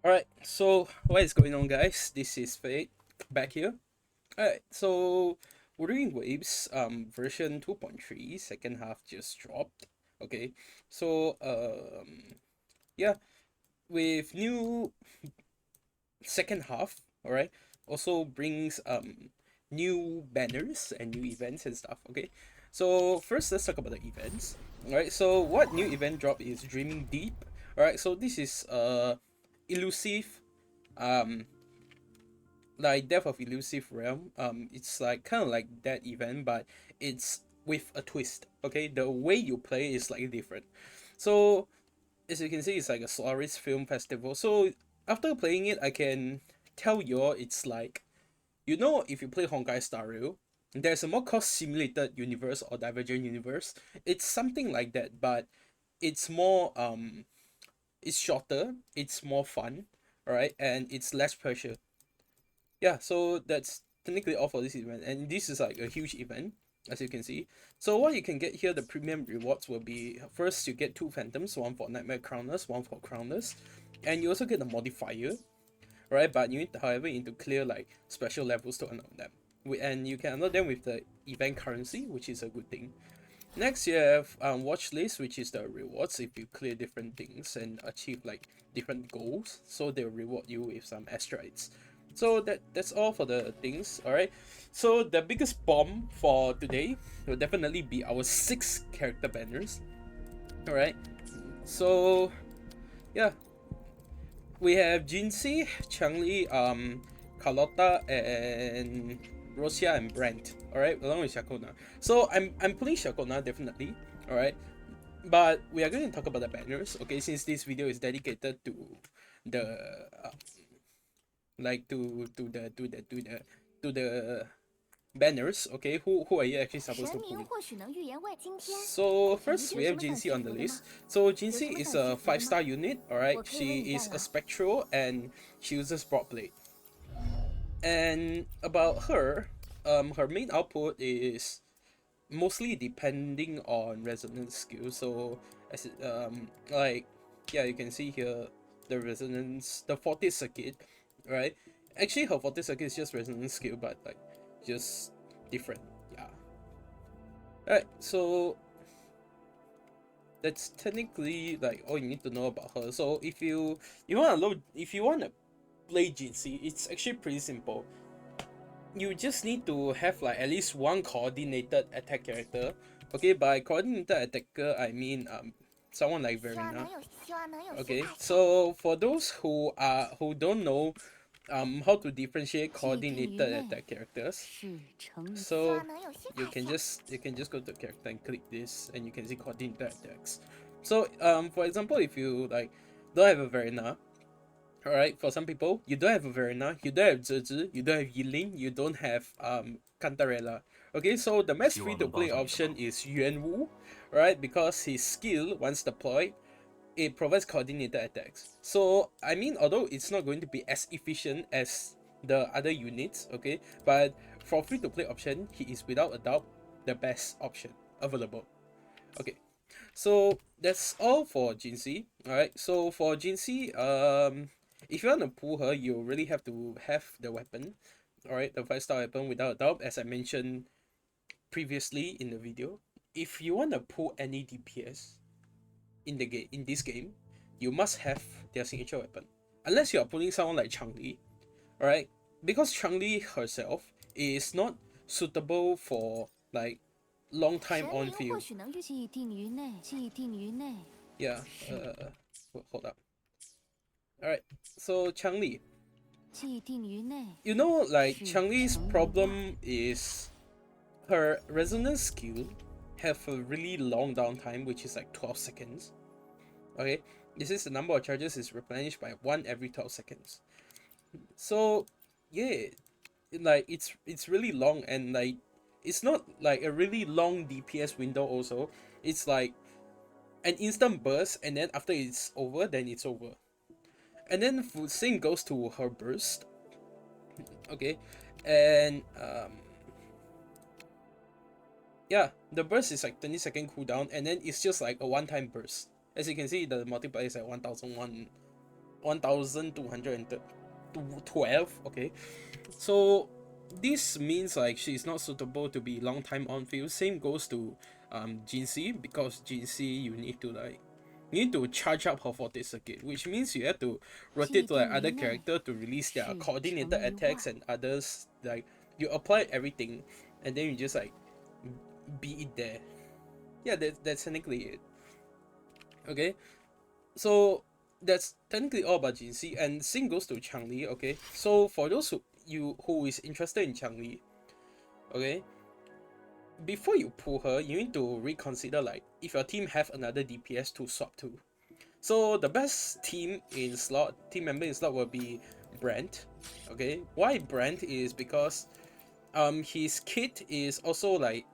Alright, so what is going on, guys? This is Fate back here. Alright, so Wuthering Waves version 2.3 second half just dropped. Okay, so yeah, with new second half, alright, also brings new banners and new events and stuff. Okay, so first let's talk about the events. Alright, so what new event drop is Dreaming Deep. Alright, so this is elusive um like Death of Elusive Realm. It's like kind of like that event, but it's with a twist. Okay, the way you play is slightly different. So as you can see, it's like a Solaris Film Festival. So after playing it, I can tell you all it's like, if you play Honkai Star Rail, there's a more cost simulated universe or Divergent universe. It's something like that, but it's more it's shorter, it's more fun, alright, and it's less pressure. Yeah, so that's technically all for this event, and this is like a huge event, as you can see. So what you can get here, the premium rewards will be, first you get two phantoms, one for nightmare crowners, one for crowners, and you also get a modifier, right? But you need, however, you need to clear like special levels to unlock them. And you can unlock them with the event currency, which is a good thing. Next, you have watch list, which is the rewards if you clear different things and achieve like different goals. So they'll reward you with some asteroids. So that's all for the things. All right. So the biggest bomb for today will definitely be our 6 character banners. All right. So yeah, we have Jinxie, Changli, Carlotta, and Rosia and Brent. All right, along with Shakona. So I'm pulling Shakona definitely. All right, but we are going to talk about the banners. Okay, since this video is dedicated to the like to the banners. Okay, who are you actually supposed to pull? So first we have Jinxie on the list. So Jinxie is a 5-star unit. All right, she is a spectral and she uses broadblade. And about her, her main output is mostly depending on resonance skill. So as like yeah, you can see here the resonance, the 40th circuit, right? Actually, her 40th circuit is just resonance skill, but like just different. Yeah. Alright, so that's technically like all you need to know about her. So if you want to play Jinxie, it's actually pretty simple. You just need to have like at least one coordinated attack character. Okay, by coordinated attacker I mean someone like Verena. Okay, so for those who don't know how to differentiate coordinated attack characters, so you can just go to character and click this and you can see coordinated attacks. So for example, if you like don't have a Verena, alright, for some people, you don't have a Verena, you don't have Zezi, you don't have Yilin, you don't have Cantarella. Okay, so the best free to play option is Yuan Wu, right? Because his skill, once deployed, it provides coordinated attacks. So I mean, although it's not going to be as efficient as the other units, okay, but for free to play option, he is without a doubt the best option available. Okay, so that's all for Jinxie. Alright, so for Jinxie, if you want to pull her, you really have to have the weapon. Alright, the 5-star weapon without a doubt, as I mentioned previously in the video. If you want to pull any DPS in this game, you must have their signature weapon. Unless you are pulling someone like Changli, alright? Because Changli herself is not suitable for like long time on field. Yeah, hold up. Alright, so Changli. Like Changli's problem is her resonance skill have a really long downtime, which is like 12 seconds. Okay, this is the number of charges is replenished by 1 every 12 seconds. So yeah, like it's really long, and like it's not like a really long DPS window also. It's like an instant burst, and then after it's over, then it's over. And then same goes to her burst. Okay, and yeah, the burst is like 20-second cooldown, and then it's just like a one-time burst. As you can see, the multiplier is like 1001 1212. Okay, so this means like she's not suitable to be long time on field. Same goes to Jinxie, because Jinxie you need to charge up her forte circuit, which means you have to rotate to like other character to release their coordinated attacks and others. Like you apply everything, and then you just like beat it there. Yeah, that's technically it. Okay, so that's technically all about Jinxie, and same goes to Changli. Okay, so for those who is interested in Changli, okay, before you pull her, you need to reconsider like if your team have another DPS to swap to. So the best team member in slot will be Brent. Okay, why Brent is because his kit is also like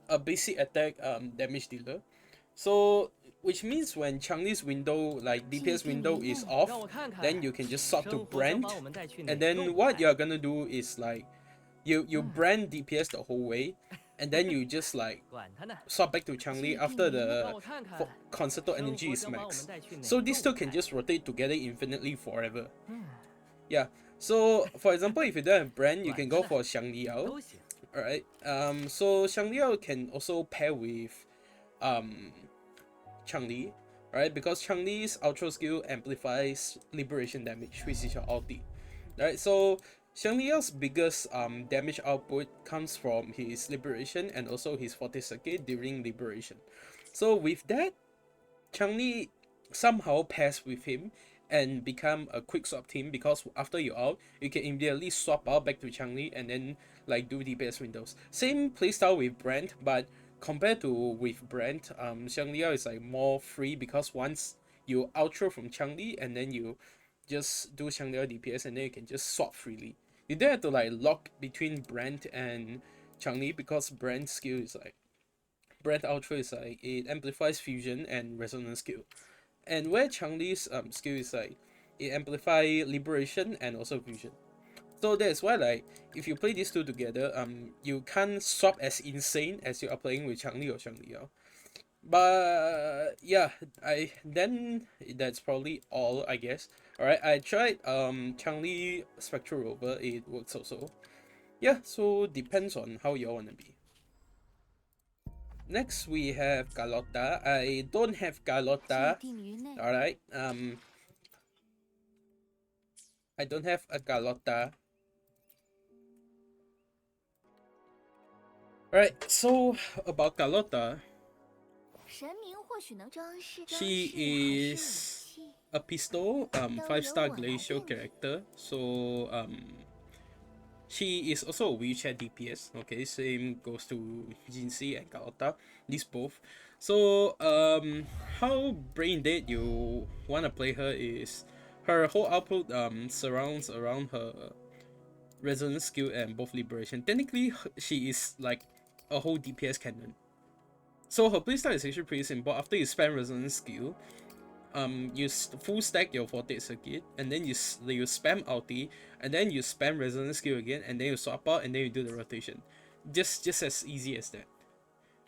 a basic attack damage dealer. So which means when Changli's window, like DPS window, is off, then you can just swap to Brand, and then what you're gonna do is like you brand DPS the whole way, and then you just like swap back to Changli after the concerto energy is max. So these two can just rotate together infinitely forever. Yeah. So for example, if you don't have brand, you can go for Xiang Liao. Alright. So Xiang Liao can also pair with um Changli, right? Because Changli's outro skill amplifies liberation damage, which is your ulti. Right, so Xiang Liao's biggest damage output comes from his liberation and also his forte circuit during liberation. So with that, Changli somehow pairs with him and become a quick swap team, because after you out, you can immediately swap out back to Changli and then like do DPS windows. Same playstyle with Brand, but compared to with Brand, Xiang Liao is like more free, because once you outro from Changli and then you just do Xiang Liao DPS and then you can just swap freely. You don't have to like lock between Brand and Changli, because Brand's skill is like Brand Outro is like it amplifies fusion and resonance skill, and where Changli's skill is like it amplify liberation and also fusion. So that's why like if you play these two together, you can't swap as insane as you are playing with Changli or Xiang Liao. But yeah, I then that's probably all, I guess. Alright, I tried Changli Spectral Rover, it works also. Yeah, so depends on how you wanna be. Next we have Carlotta. I don't have Carlotta. Alright, I don't have a Carlotta. Alright, so about Carlotta, she is a pistol 5-star glacial character. So she is also a wheelchair DPS. Okay, same goes to Jinxie and Carlotta, these both. So how brain dead you wanna play her is her whole output surrounds around her resonance skill and both liberation. Technically she is like a whole DPS cannon. So her playstyle is actually pretty simple. After you spam resonance skill, you full stack your forte circuit, and then you spam ulti, and then you spam resonance skill again, and then you swap out, and then you do the rotation. Just as easy as that.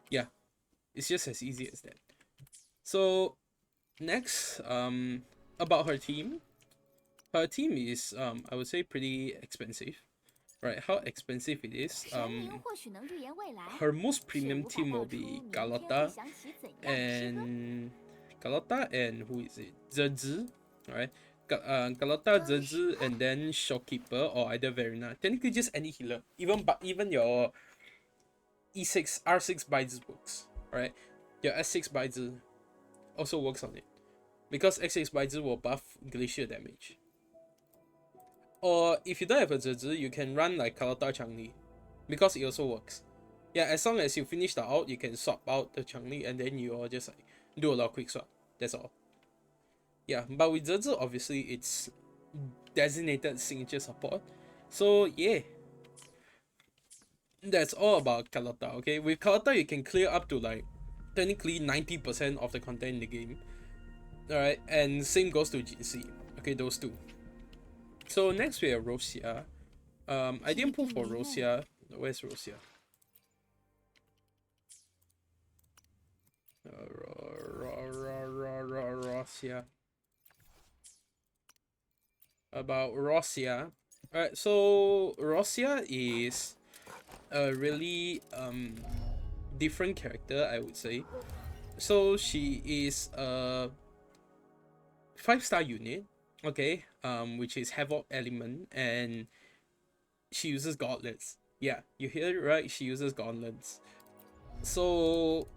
Yeah, it's just as easy as that. So next, about her team. Her team is I would say pretty expensive. Right, how expensive it is. Her most premium team will be and Galata and who is it? Zezi, right? Galata, Zezi, and then Shopkeeper or either Verina. Technically, just any healer. Even your E6 R6 Baizi works, right? Your S6 Baizi also works on it, because X6 Baizi will buff glacier damage. Or if you don't have a Zezi, you can run like Galata Changli, because it also works. Yeah, as long as you finish the out, you can swap out the Changli and then you all just like do a lot of quick swap. That's all. Yeah, but with Zezi, obviously it's designated signature support. So yeah, that's all about Carlotta. Okay, with Carlotta you can clear up to like technically 90% of the content in the game. Alright, and same goes to GC. Okay, those two. So next we have Rosia. I didn't pull for Rosia. Where's Rosia? Rosia. about Rosia. Alright, so Rosia is a really different character, I would say. So she is a 5-star unit, okay, which is Havoc element, and she uses gauntlets. Yeah, you hear it right. She uses gauntlets. So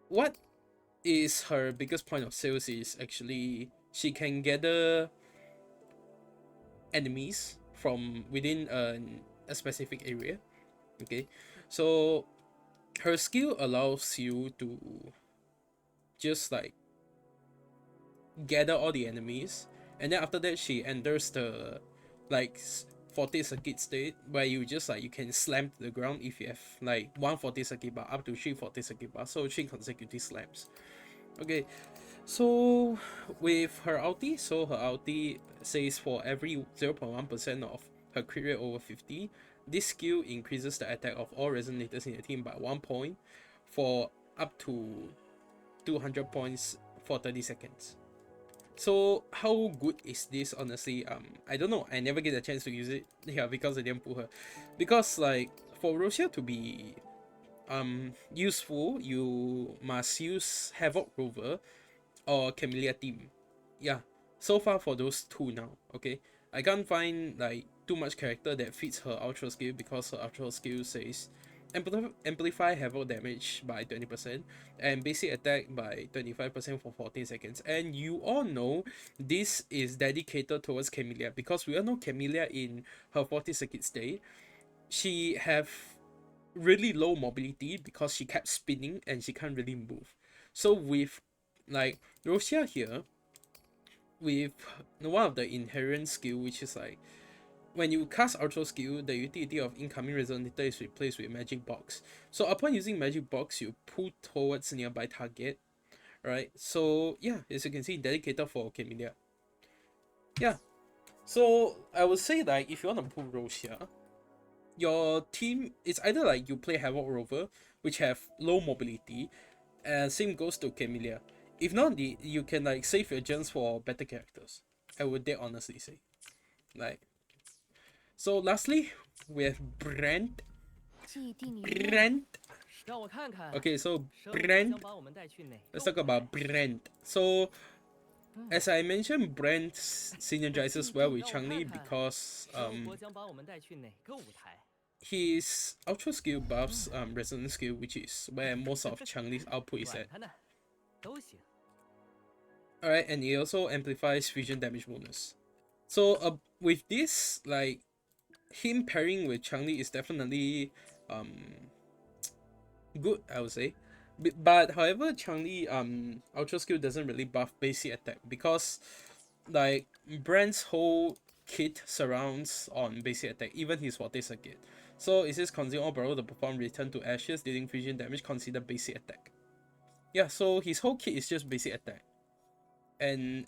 what is her biggest point of sales is actually she can gather enemies from within a specific area. Okay, so her skill allows you to just like gather all the enemies, and then after that she enters the like 40 circuit state where you just like you can slam to the ground if you have like one 40 circuit bar up to 3 40 circuit bar, so 3 consecutive slams. Okay, so with her ulti, so her ulti says for every 0.1% of her crit rate over 50, this skill increases the attack of all resonators in the team by 1 point for up to 200 points for 30 seconds. So how good is this? Honestly, I don't know. I never get a chance to use it. Yeah, because I didn't pull her. Because like for Rosia to be useful, you must use Havoc Rover or Camellia team. Yeah. So far for those two now. Okay. I can't find like too much character that fits her ultra skill because her ultra skill says amplify havoc damage by 20% and basic attack by 25% for 14 seconds. And you all know this is dedicated towards Camellia because we all know Camellia in her 40 circuit stay, she have really low mobility because she kept spinning and she can't really move. So with like Rosia here, with one of the inherent skill, which is like when you cast Ultra skill, the utility of incoming resonator is replaced with Magic Box. So upon using Magic Box, you pull towards nearby target, right? So yeah, as you can see, dedicated for Camellia. Yeah, so I would say like if you want to pull Rosia, your team is either like you play Havoc Rover, which have low mobility, and same goes to Camellia. If not, you can like save your gems for better characters. I would dare honestly say. Like so lastly, we have Brent. Brent. Okay, so Brent. Let's talk about Brent. So as I mentioned, Brent synergizes well with Changli because his ultra skill buffs resonance skill, which is where most of Changli's output is at. Alright, and it also amplifies fusion damage bonus. So with this, like him pairing with Changli is definitely good, I would say. But however, Changli ultra skill doesn't really buff basic attack because like Brand's whole kit surrounds on basic attack, even his water circuit. So it says consume all barrel to perform return to ashes, dealing fusion damage, consider basic attack. Yeah, so his whole kit is just basic attack. And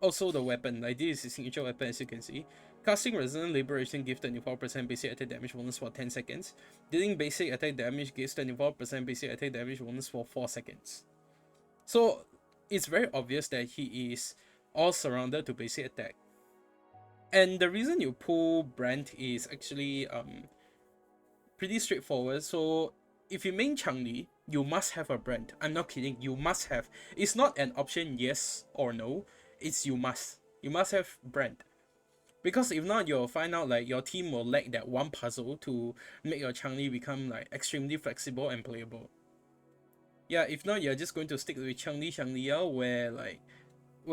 also the weapon, like this is his signature weapon as you can see. Casting Resonant Liberation gives 24% basic attack damage bonus for 10 seconds. Dealing basic attack damage gives 24% basic attack damage bonus for 4 seconds. So it's very obvious that he is all surrounded to basic attack. And the reason you pull Brand is actually pretty straightforward. So if you main Changli, you must have a Brand. I'm not kidding, you must have. It's not an option yes or no, it's you must. You must have Brand. Because if not, you'll find out like your team will lack that one puzzle to make your Changli become like extremely flexible and playable. Yeah, if not, you're just going to stick with Shang Liao where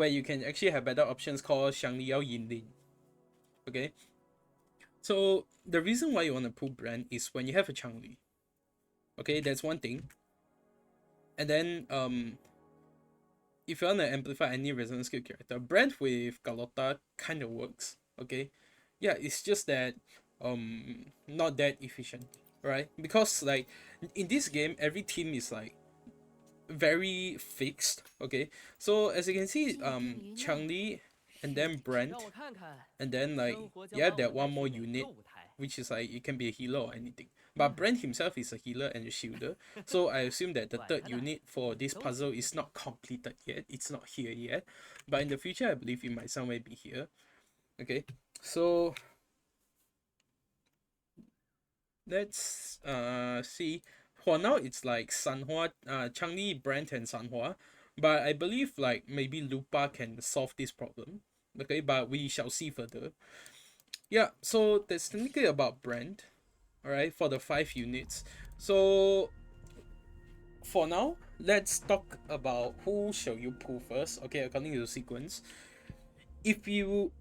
you can actually have better options called Shang Liao Yinlin. Okay? So the reason why you want to pull Brand is when you have a Changli. Okay, that's one thing. And then if you want to amplify any resonance skill character, Brand with Galota kind of works. Okay? Yeah, it's just that not that efficient, right? Because like in this game, every team is like very fixed. Okay, so as you can see, Changli and then Brent, and then like you have that one more unit which is like you can be a healer or anything. But Brand himself is a healer and a shielder, so I assume that the third unit for this puzzle is not completed yet. It's not here yet, but in the future, I believe it might somewhere be here. Okay, so let's see. For now, it's like Sanhua, Changli, Brand, and Sanhua, but I believe like maybe Lupa can solve this problem. Okay, but we shall see further. Yeah, so that's technically about Brand. Alright, for the 5 units. So for now, let's talk about who shall you pull first. Okay, according to the sequence. If you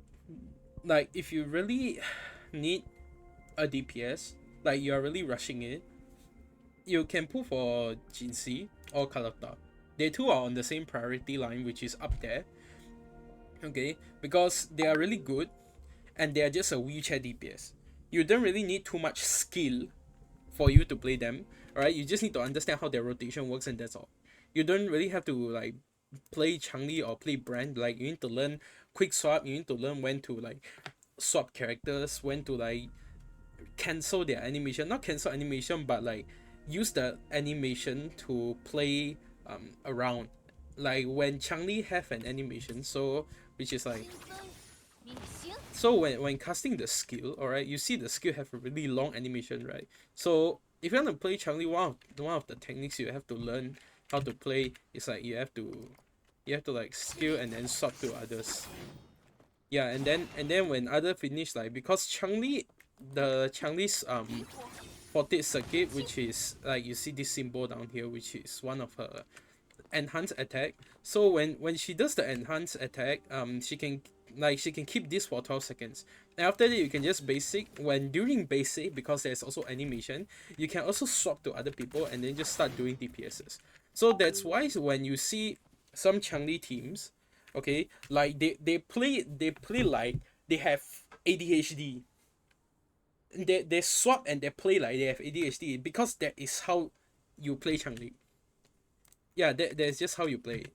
if you really need a DPS, like you are really rushing it, you can pull for Jinxie or Kalata. They two are on the same priority line, which is up there. Okay, because they are really good and they are just a wheelchair DPS. You don't really need too much skill for you to play them. Alright, you just need to understand how their rotation works and that's all. You don't really have to like play Changli or play Brand. Like you need to learn quick swap, you need to learn when to like swap characters, when to like cancel their animation. Not cancel animation, but like use the animation to play around. Like when Changli have an animation, so which is like so when casting the skill, alright, you see the skill have a really long animation, right? So if you want to play Changli, one of the techniques you have to learn how to play is like you have to like skill and then swap to others. Yeah, and then when other finish, like because Changli's 40th circuit, which is like you see this symbol down here, which is one of her enhanced attack. So when she does the enhanced attack, she can keep this for 12 seconds. And after that, you can just basic. When during basic, because there's also animation, you can also swap to other people and then just start doing DPSs. So that's why when you see some Changli teams, okay, like they play like they have ADHD. They swap and they play like they have ADHD because that is how you play Changli. Yeah, that's just how you play it.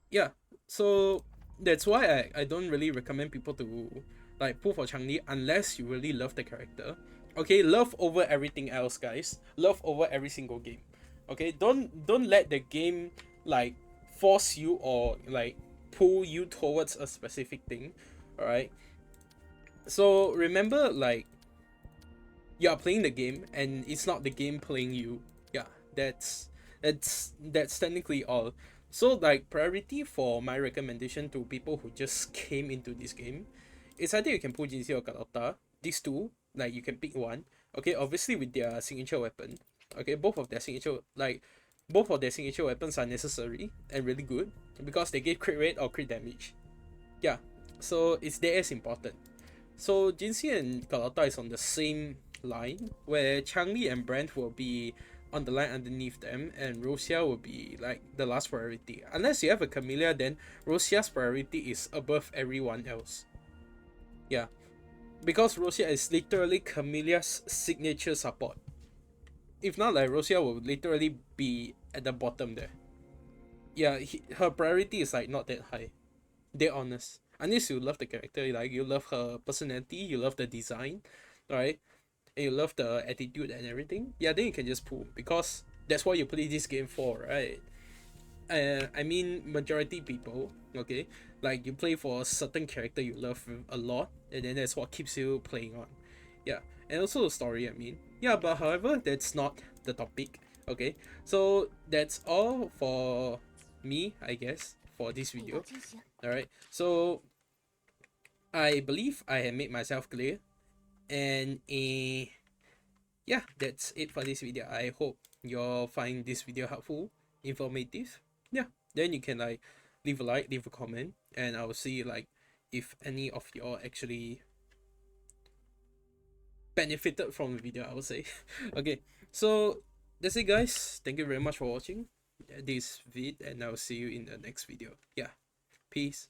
Yeah, so that's why I don't really recommend people to like pull for Changli unless you really love the character. Okay, love over everything else, guys. Love over every single game. Okay, don't let the game like force you or like pull you towards a specific thing. All right. So remember, like you are playing the game and it's not the game playing you. Yeah, that's technically all. So like priority for my recommendation to people who just came into this game is either you can pull Jinxie or Carlotta. These two, like you can pick one. Okay, obviously with their signature weapon. Okay, both of their signature weapons are necessary and really good because they give crit rate or crit damage. Yeah, so it's there as important. So Jinxie and Carlotta is on the same line, where Changli and Brand will be on the line underneath them, and Rosia will be like the last priority. Unless you have a Camellia, then Rosia's priority is above everyone else. Yeah, because Rosia is literally Camellia's signature support. If not, like Rosia will literally be at the bottom there. Yeah, her priority is like not that high. They're honest. Unless you love the character, like you love her personality, you love the design, right? And you love the attitude and everything, yeah, then you can just pull because that's what you play this game for, right? I mean, majority people, okay, like you play for a certain character you love a lot, and then that's what keeps you playing on. Yeah, and also the story, I mean. Yeah, but however, that's not the topic, okay? So that's all for me, I guess, for this video. Alright, so I believe I have made myself clear, and yeah, that's it for this video. I hope you'll find this video helpful, informative. Yeah, then you can like leave a like, leave a comment, and I'll see like if any of y'all actually benefited from the video, I would say. Okay, so that's it, guys. Thank you very much for watching this vid, and I'll see you in the next video. Yeah, peace.